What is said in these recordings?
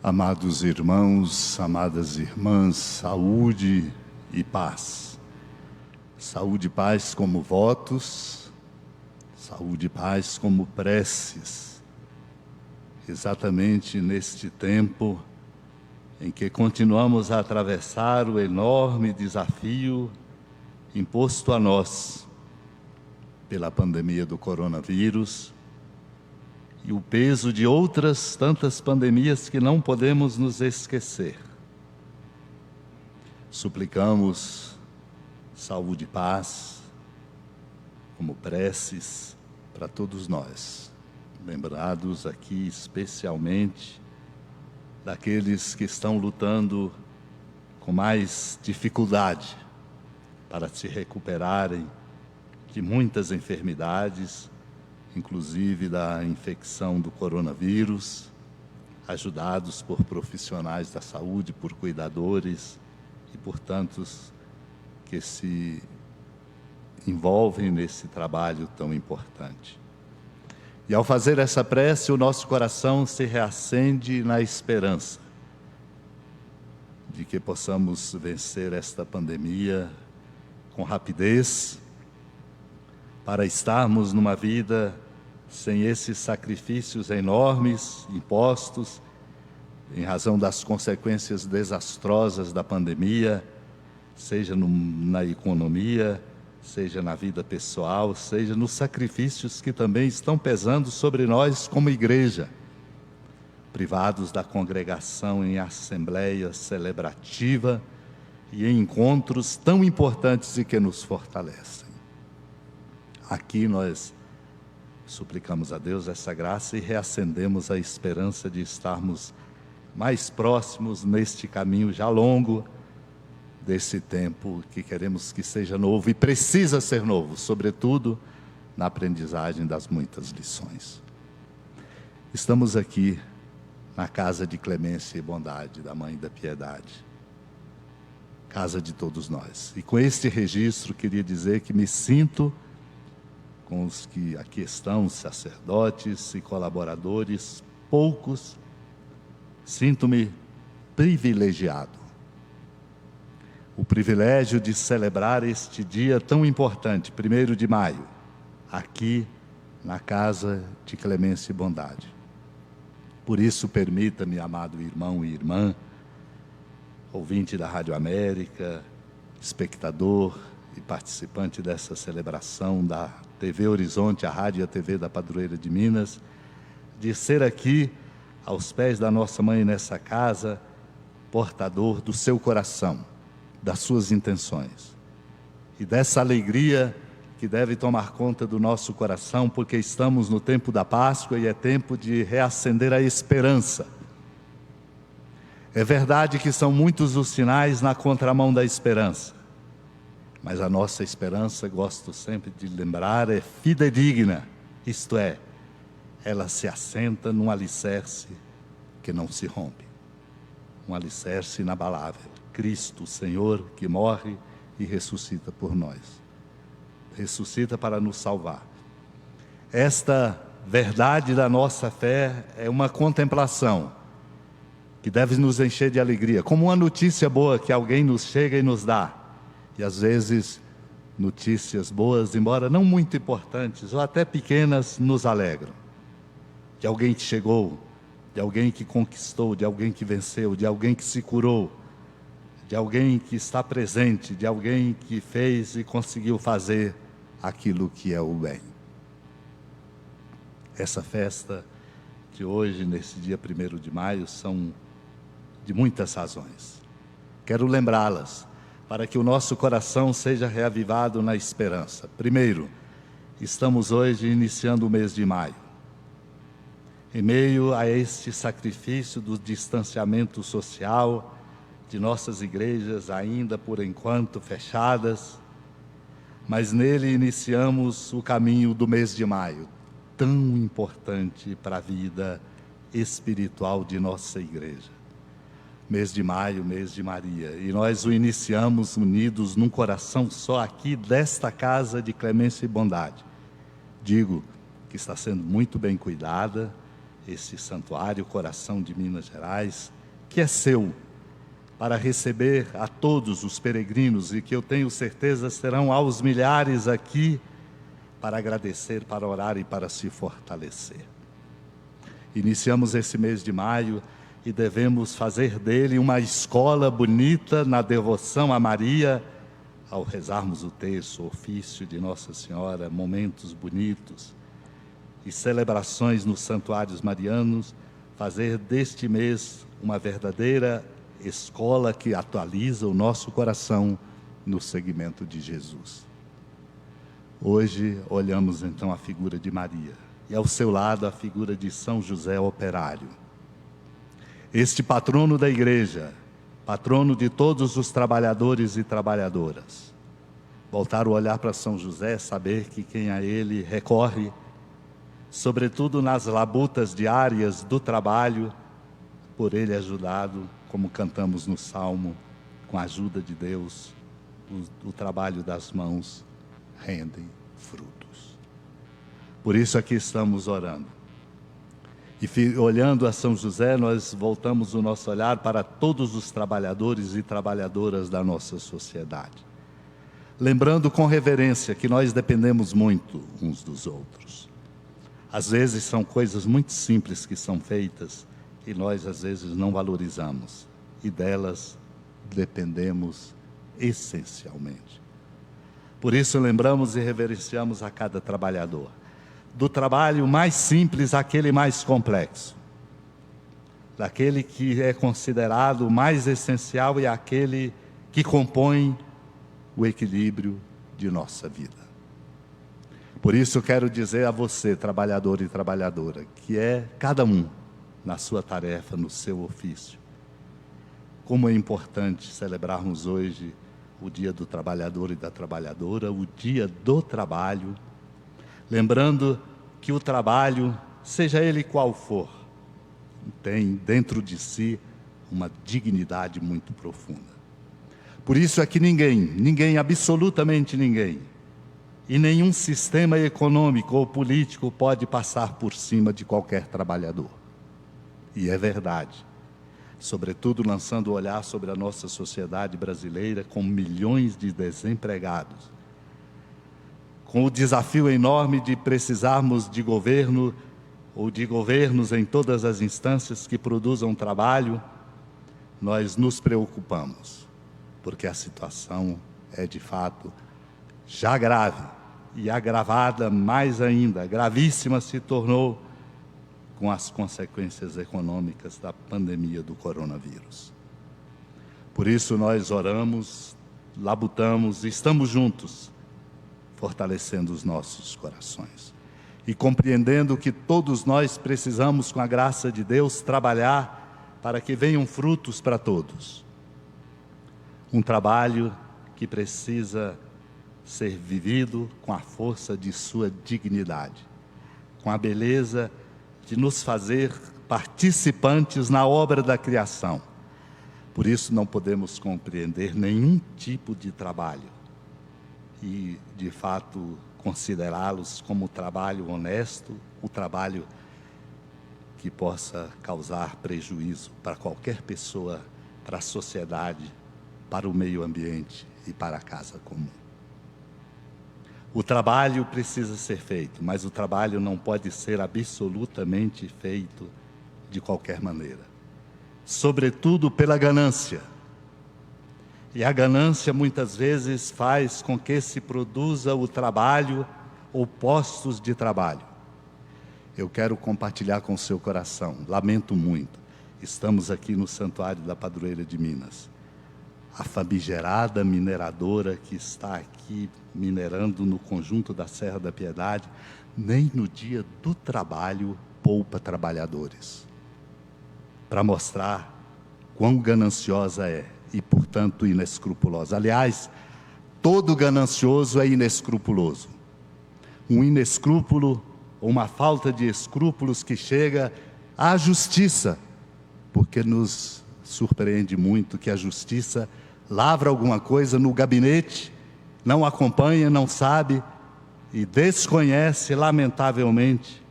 Amados irmãos, amadas irmãs, saúde e paz. Saúde e paz como votos, saúde e paz como preces. Exatamente neste tempo em que continuamos a atravessar o enorme desafio imposto a nós pela pandemia do coronavírus, e o peso de outras tantas pandemias que não podemos nos esquecer. Suplicamos saúde e paz, como preces para todos nós, lembrados aqui especialmente daqueles que estão lutando com mais dificuldade para se recuperarem de muitas enfermidades, inclusive da infecção do coronavírus, ajudados por profissionais da saúde, por cuidadores e por tantos que se envolvem nesse trabalho tão importante. E ao fazer essa prece, o nosso coração se reacende na esperança de que possamos vencer esta pandemia com rapidez, para estarmos numa vida sem esses sacrifícios enormes impostos em razão das consequências desastrosas da pandemia, seja na economia, seja na vida pessoal, seja nos sacrifícios que também estão pesando sobre nós como igreja, privados da congregação em assembleia celebrativa e em encontros tão importantes e que nos fortalecem. Aqui nós suplicamos a Deus essa graça e reacendemos a esperança de estarmos mais próximos neste caminho já longo desse tempo que queremos que seja novo e precisa ser novo, sobretudo na aprendizagem das muitas lições. Estamos aqui na casa de clemência e bondade da Mãe da Piedade, casa de todos nós. E com este registro queria dizer que me sinto com os que aqui estão, sacerdotes e colaboradores, poucos, sinto-me privilegiado. O privilégio de celebrar este dia tão importante, 1º de maio, aqui na Casa de Clemência e Bondade. Por isso, permita-me, amado irmão e irmã, ouvinte da Rádio América, espectador e participante dessa celebração da TV Horizonte, a rádio e a TV da Padroeira de Minas, de ser aqui, aos pés da nossa mãe nessa casa, portador do seu coração, das suas intenções, e dessa alegria que deve tomar conta do nosso coração, porque estamos no tempo da Páscoa e é tempo de reacender a esperança. É verdade que são muitos os sinais na contramão da esperança, mas a nossa esperança, gosto sempre de lembrar, é fidedigna, isto é, ela se assenta num alicerce que não se rompe, um alicerce inabalável, Cristo, o Senhor, que morre e ressuscita por nós, ressuscita para nos salvar. Esta verdade da nossa fé é uma contemplação que deve nos encher de alegria, como uma notícia boa que alguém nos chega e nos dá. E às vezes, notícias boas, embora não muito importantes, ou até pequenas, nos alegram. De alguém que chegou, de alguém que conquistou, de alguém que venceu, de alguém que se curou, de alguém que está presente, de alguém que fez e conseguiu fazer aquilo que é o bem. Essa festa de hoje, nesse dia 1º de maio, são de muitas razões. Quero lembrá-las, para que o nosso coração seja reavivado na esperança. Primeiro, estamos hoje iniciando o mês de maio. Em meio a este sacrifício do distanciamento social, de nossas igrejas ainda por enquanto fechadas, mas nele iniciamos o caminho do mês de maio, tão importante para a vida espiritual de nossa igreja. Mês de maio, mês de Maria, e nós o iniciamos unidos num coração só aqui desta casa de clemência e bondade. Digo que está sendo muito bem cuidada, esse santuário, Coração de Minas Gerais, que é seu, para receber a todos os peregrinos e que eu tenho certeza serão aos milhares aqui, para agradecer, para orar e para se fortalecer. Iniciamos esse mês de maio e devemos fazer dele uma escola bonita na devoção a Maria, ao rezarmos o terço, o ofício de Nossa Senhora, momentos bonitos e celebrações nos santuários marianos, fazer deste mês uma verdadeira escola que atualiza o nosso coração no seguimento de Jesus. Hoje olhamos então a figura de Maria e ao seu lado a figura de São José Operário. Este patrono da igreja, patrono de todos os trabalhadores e trabalhadoras. Voltar o olhar para São José, saber que quem a ele recorre, sobretudo nas labutas diárias do trabalho, por ele ajudado, como cantamos no Salmo, com a ajuda de Deus, o trabalho das mãos rendem frutos. Por isso aqui estamos orando. E olhando a São José, nós voltamos o nosso olhar para todos os trabalhadores e trabalhadoras da nossa sociedade. Lembrando com reverência que nós dependemos muito uns dos outros. Às vezes são coisas muito simples que são feitas e nós às vezes não valorizamos. E delas dependemos essencialmente. Por isso lembramos e reverenciamos a cada trabalhador. Do trabalho mais simples àquele mais complexo. Daquele que é considerado o mais essencial e aquele que compõe o equilíbrio de nossa vida. Por isso eu quero dizer a você, trabalhador e trabalhadora, que é cada um na sua tarefa, no seu ofício. Como é importante celebrarmos hoje o Dia do Trabalhador e da Trabalhadora, o Dia do Trabalho, lembrando que o trabalho, seja ele qual for, tem dentro de si uma dignidade muito profunda. Por isso é que ninguém, absolutamente ninguém, e nenhum sistema econômico ou político pode passar por cima de qualquer trabalhador. E é verdade, sobretudo lançando o olhar sobre a nossa sociedade brasileira com milhões de desempregados, com o desafio enorme de precisarmos de governo ou de governos em todas as instâncias que produzam trabalho, nós nos preocupamos, porque a situação é de fato já grave e agravada mais ainda, gravíssima se tornou com as consequências econômicas da pandemia do coronavírus. Por isso nós oramos, labutamos, estamos juntos, fortalecendo os nossos corações e compreendendo que todos nós precisamos, com a graça de Deus, trabalhar para que venham frutos para todos. Um trabalho que precisa ser vivido com a força de sua dignidade, com a beleza de nos fazer participantes na obra da criação. Por isso não podemos compreender nenhum tipo de trabalho e, de fato, considerá-los como trabalho honesto, o trabalho que possa causar prejuízo para qualquer pessoa, para a sociedade, para o meio ambiente e para a casa comum. O trabalho precisa ser feito, mas o trabalho não pode ser absolutamente feito de qualquer maneira. Sobretudo pela ganância. E a ganância muitas vezes faz com que se produza o trabalho ou postos de trabalho. Eu quero compartilhar com o seu coração, lamento muito, estamos aqui no Santuário da Padroeira de Minas. A famigerada mineradora que está aqui minerando no conjunto da Serra da Piedade, nem no dia do trabalho poupa trabalhadores, para mostrar quão gananciosa é e, portanto, inescrupulosa. Aliás, todo ganancioso é inescrupuloso. Um inescrúpulo, ou uma falta de escrúpulos que chega à justiça, porque nos surpreende muito que a justiça lavra alguma coisa no gabinete, não acompanha, não sabe e desconhece, lamentavelmente,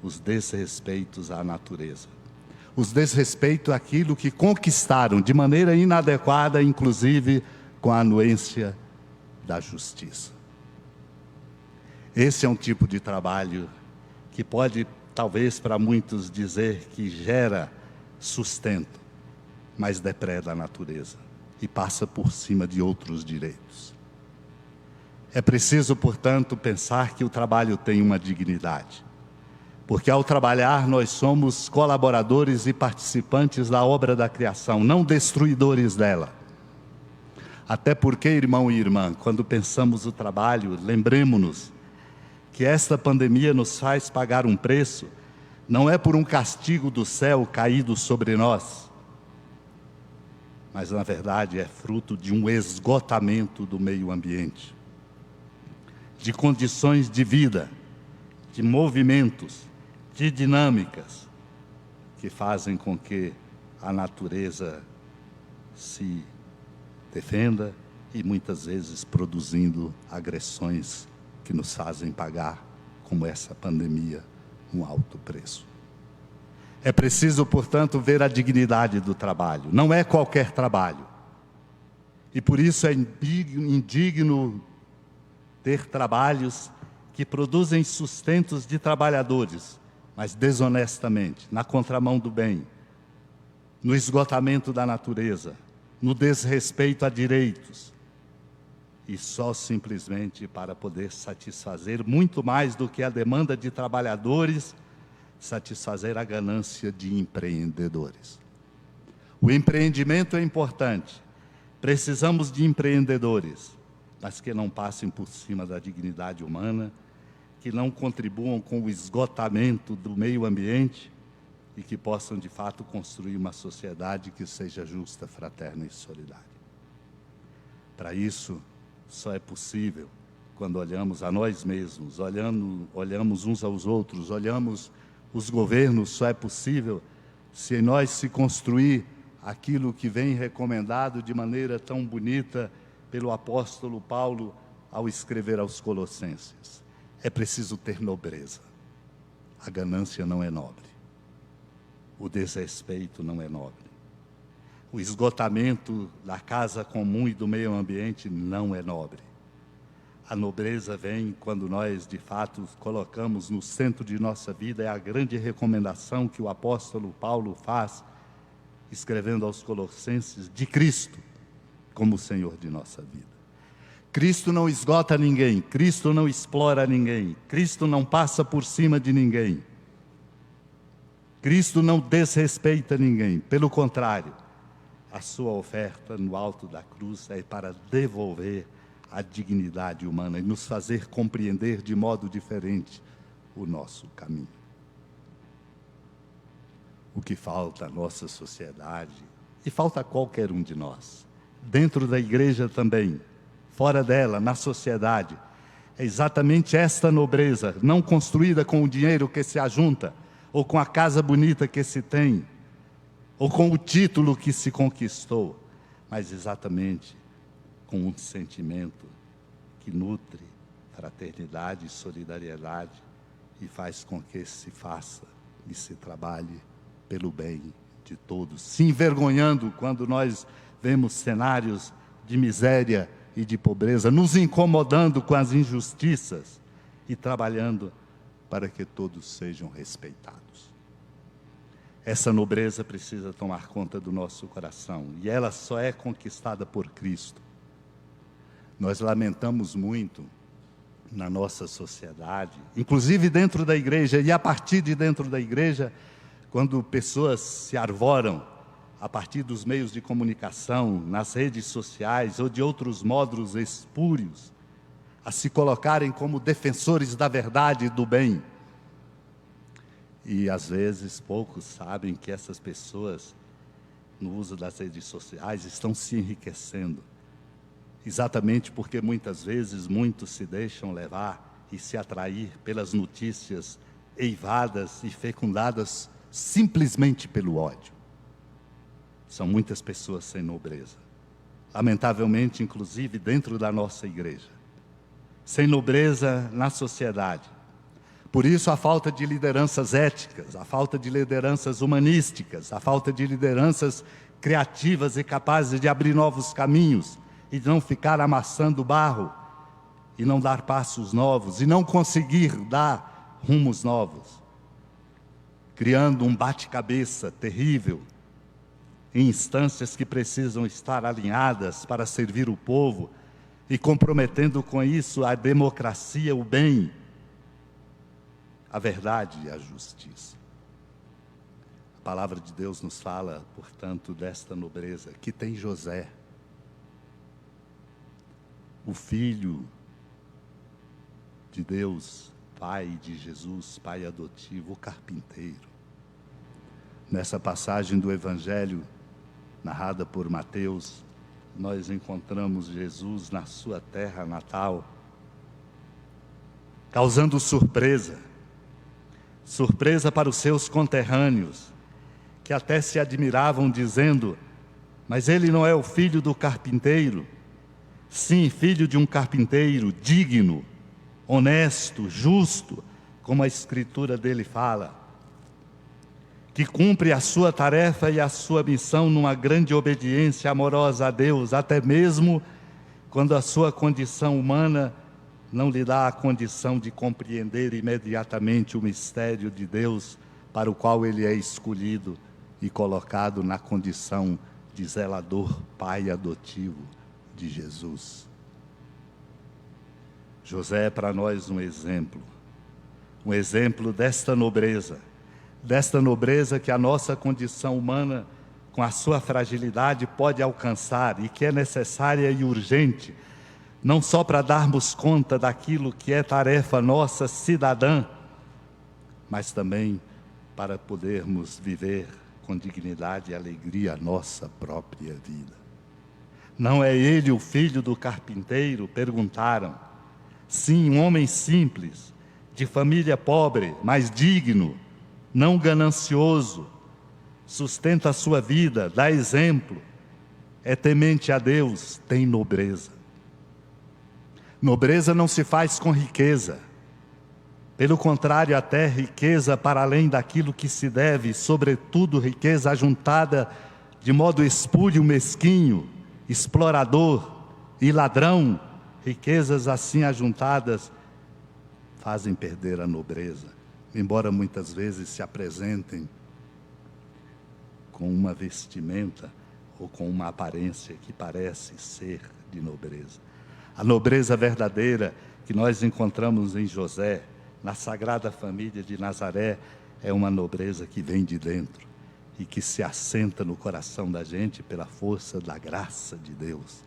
os desrespeitos à natureza. os desrespeito àquilo que conquistaram de maneira inadequada, inclusive com a anuência da justiça. Esse é um tipo de trabalho que pode, talvez para muitos, dizer que gera sustento, mas depreda a natureza e passa por cima de outros direitos. É preciso, portanto, pensar que o trabalho tem uma dignidade, porque ao trabalhar nós somos colaboradores e participantes da obra da criação, não destruidores dela. Até porque, irmão e irmã, quando pensamos o trabalho, lembremos-nos que esta pandemia nos faz pagar um preço, não é por um castigo do céu caído sobre nós, mas na verdade é fruto de um esgotamento do meio ambiente, de condições de vida, de movimentos, de dinâmicas que fazem com que a natureza se defenda e muitas vezes produzindo agressões que nos fazem pagar, como essa pandemia, um alto preço. É preciso, portanto, ver a dignidade do trabalho. Não é qualquer trabalho. E por isso é indigno ter trabalhos que produzem sustentos de trabalhadores, mas desonestamente, na contramão do bem, no esgotamento da natureza, no desrespeito a direitos, e só simplesmente para poder satisfazer muito mais do que a demanda de trabalhadores, satisfazer a ganância de empreendedores. O empreendimento é importante, precisamos de empreendedores, mas que não passem por cima da dignidade humana, que não contribuam com o esgotamento do meio ambiente e que possam, de fato, construir uma sociedade que seja justa, fraterna e solidária. Para isso, só é possível quando olhamos a nós mesmos, olhamos uns aos outros, olhamos os governos, só é possível se em nós se construir aquilo que vem recomendado de maneira tão bonita pelo apóstolo Paulo ao escrever aos Colossenses. É preciso ter nobreza. A ganância não é nobre. O desrespeito não é nobre. O esgotamento da casa comum e do meio ambiente não é nobre. A nobreza vem quando nós, de fato, colocamos no centro de nossa vida, é a grande recomendação que o apóstolo Paulo faz, escrevendo aos Colossenses, de Cristo como Senhor de nossa vida. Cristo não esgota ninguém, Cristo não explora ninguém, Cristo não passa por cima de ninguém. Cristo não desrespeita ninguém, pelo contrário, a sua oferta no alto da cruz é para devolver a dignidade humana e nos fazer compreender de modo diferente o nosso caminho. O que falta à nossa sociedade, e falta a qualquer um de nós, dentro da igreja também, fora dela, na sociedade, é exatamente esta nobreza, não construída com o dinheiro que se ajunta, ou com a casa bonita que se tem, ou com o título que se conquistou, mas exatamente com um sentimento que nutre fraternidade e solidariedade e faz com que se faça e se trabalhe pelo bem de todos, se envergonhando quando nós vemos cenários de miséria e de pobreza, nos incomodando com as injustiças e trabalhando para que todos sejam respeitados. Essa nobreza precisa tomar conta do nosso coração, e ela só é conquistada por Cristo. Nós lamentamos muito na nossa sociedade, inclusive dentro da igreja, e a partir de dentro da igreja, quando pessoas se arvoram, a partir dos meios de comunicação, nas redes sociais ou de outros modos espúrios, a se colocarem como defensores da verdade e do bem. E às vezes poucos sabem que essas pessoas, no uso das redes sociais, estão se enriquecendo. Exatamente porque muitas vezes muitos se deixam levar e se atrair pelas notícias eivadas e fecundadas simplesmente pelo ódio. São muitas pessoas sem nobreza. Lamentavelmente, inclusive dentro da nossa igreja. Sem nobreza na sociedade. Por isso, a falta de lideranças éticas, a falta de lideranças humanísticas, a falta de lideranças criativas e capazes de abrir novos caminhos e de não ficar amassando barro e não dar passos novos e não conseguir dar rumos novos, criando um bate-cabeça terrível em instâncias que precisam estar alinhadas para servir o povo e comprometendo com isso a democracia, o bem, a verdade e a justiça. A palavra de Deus nos fala, portanto, desta nobreza que tem José, o filho de Deus, pai de Jesus, pai adotivo, o carpinteiro. Nessa passagem do Evangelho, narrada por Mateus, nós encontramos Jesus na sua terra natal, causando surpresa para os seus conterrâneos, que até se admiravam, dizendo: mas ele não é o filho do carpinteiro? Sim, filho de um carpinteiro digno, honesto, justo, como a escritura dele fala, que cumpre a sua tarefa e a sua missão numa grande obediência amorosa a Deus, até mesmo quando a sua condição humana não lhe dá a condição de compreender imediatamente o mistério de Deus, para o qual ele é escolhido e colocado na condição de zelador, pai adotivo de Jesus. José é para nós um exemplo desta nobreza que a nossa condição humana, com a sua fragilidade, pode alcançar e que é necessária e urgente, não só para darmos conta daquilo que é tarefa nossa cidadã, mas também para podermos viver com dignidade e alegria a nossa própria vida. Não é ele o filho do carpinteiro? Perguntaram. Sim, um homem simples, de família pobre, mas digno, não ganancioso, sustenta a sua vida, dá exemplo, é temente a Deus, tem nobreza. Nobreza não se faz com riqueza. Pelo contrário, até riqueza para além daquilo que se deve, sobretudo riqueza ajuntada de modo espúrio, mesquinho, explorador e ladrão, riquezas assim ajuntadas fazem perder a nobreza, embora muitas vezes se apresentem com uma vestimenta ou com uma aparência que parece ser de nobreza. A nobreza verdadeira que nós encontramos em José, na Sagrada Família de Nazaré, é uma nobreza que vem de dentro e que se assenta no coração da gente pela força da graça de Deus.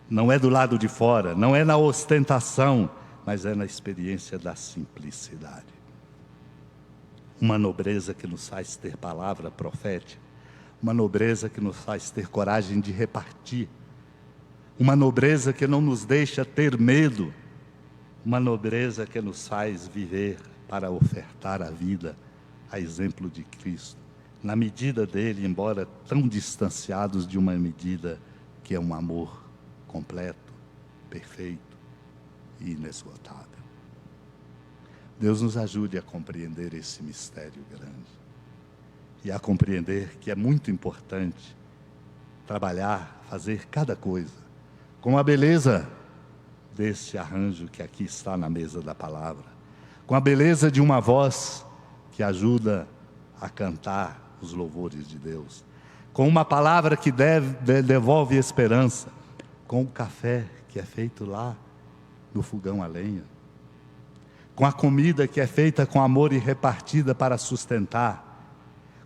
Não é do lado de fora, não é na ostentação, mas é na experiência da simplicidade. Uma nobreza que nos faz ter palavra profética, uma nobreza que nos faz ter coragem de repartir, uma nobreza que não nos deixa ter medo, uma nobreza que nos faz viver para ofertar a vida a exemplo de Cristo, na medida dele, embora tão distanciados de uma medida que é um amor completo, perfeito e inesgotável. Deus nos ajude a compreender esse mistério grande e a compreender que é muito importante trabalhar, fazer cada coisa com a beleza desse arranjo que aqui está na mesa da palavra, com a beleza de uma voz que ajuda a cantar os louvores de Deus, com uma palavra que devolve esperança, com o café que é feito lá no fogão a lenha, com a comida que é feita com amor e repartida para sustentar,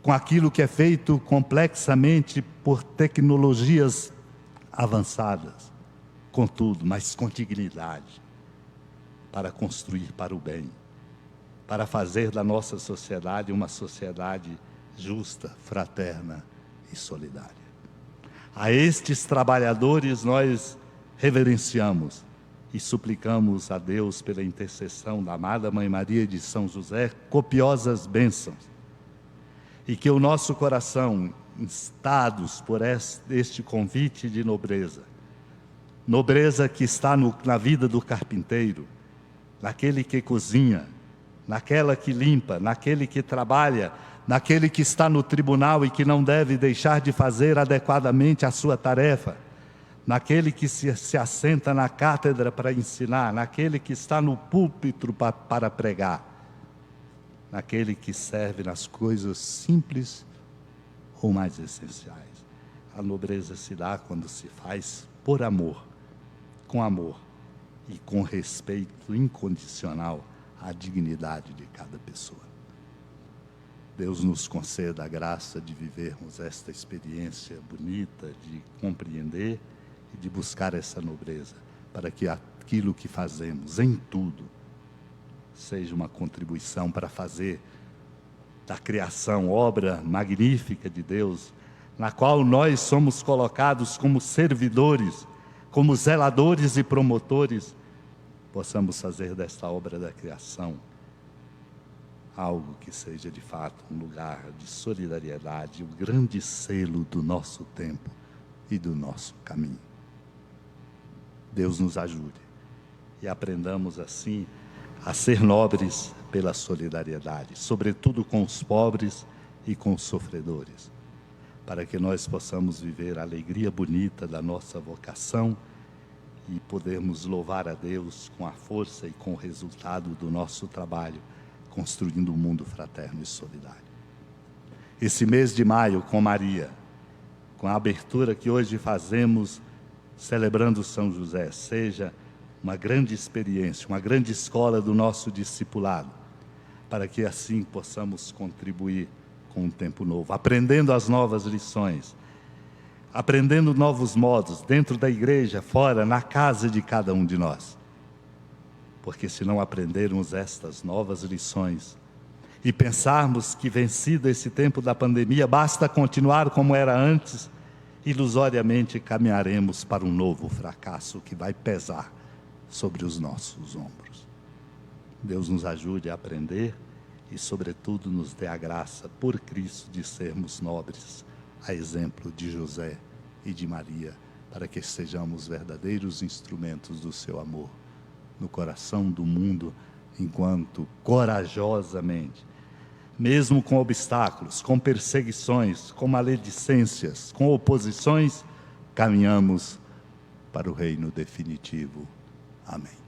com aquilo que é feito complexamente por tecnologias avançadas, contudo, mas com dignidade, para construir para o bem, para fazer da nossa sociedade uma sociedade justa, fraterna e solidária. A estes trabalhadores nós reverenciamos e suplicamos a Deus, pela intercessão da amada Mãe Maria de São José, copiosas bênçãos, e que o nosso coração, instados por este convite de nobreza, nobreza que está na vida do carpinteiro, naquele que cozinha, naquela que limpa, naquele que trabalha, naquele que está no tribunal e que não deve deixar de fazer adequadamente a sua tarefa, naquele que se assenta na cátedra para ensinar, naquele que está no púlpito para pregar, naquele que serve nas coisas simples ou mais essenciais. A nobreza se dá quando se faz por amor, e com respeito incondicional à dignidade de cada pessoa. Deus nos conceda a graça de vivermos esta experiência bonita, de compreender e de buscar essa nobreza, para que aquilo que fazemos em tudo seja uma contribuição para fazer da criação obra magnífica de Deus, na qual nós somos colocados como servidores, como zeladores e promotores, possamos fazer desta obra da criação algo que seja de fato um lugar de solidariedade, o grande selo do nosso tempo e do nosso caminho. Deus nos ajude e aprendamos assim a ser nobres pela solidariedade, sobretudo com os pobres e com os sofredores, para que nós possamos viver a alegria bonita da nossa vocação e podermos louvar a Deus com a força e com o resultado do nosso trabalho, construindo um mundo fraterno e solidário. Esse mês de maio, com Maria, com a abertura que hoje fazemos, celebrando São José, seja uma grande experiência, uma grande escola do nosso discipulado, para que assim possamos contribuir com um tempo novo, aprendendo as novas lições, aprendendo novos modos, dentro da igreja, fora, na casa de cada um de nós. Porque se não aprendermos estas novas lições e pensarmos que, vencido esse tempo da pandemia, basta continuar como era antes, ilusoriamente caminharemos para um novo fracasso que vai pesar sobre os nossos ombros. Deus nos ajude a aprender e, sobretudo, nos dê a graça, por Cristo, de sermos nobres, a exemplo de José e de Maria, para que sejamos verdadeiros instrumentos do seu amor no coração do mundo, enquanto corajosamente, mesmo com obstáculos, com perseguições, com maledicências, com oposições, caminhamos para o reino definitivo. Amém.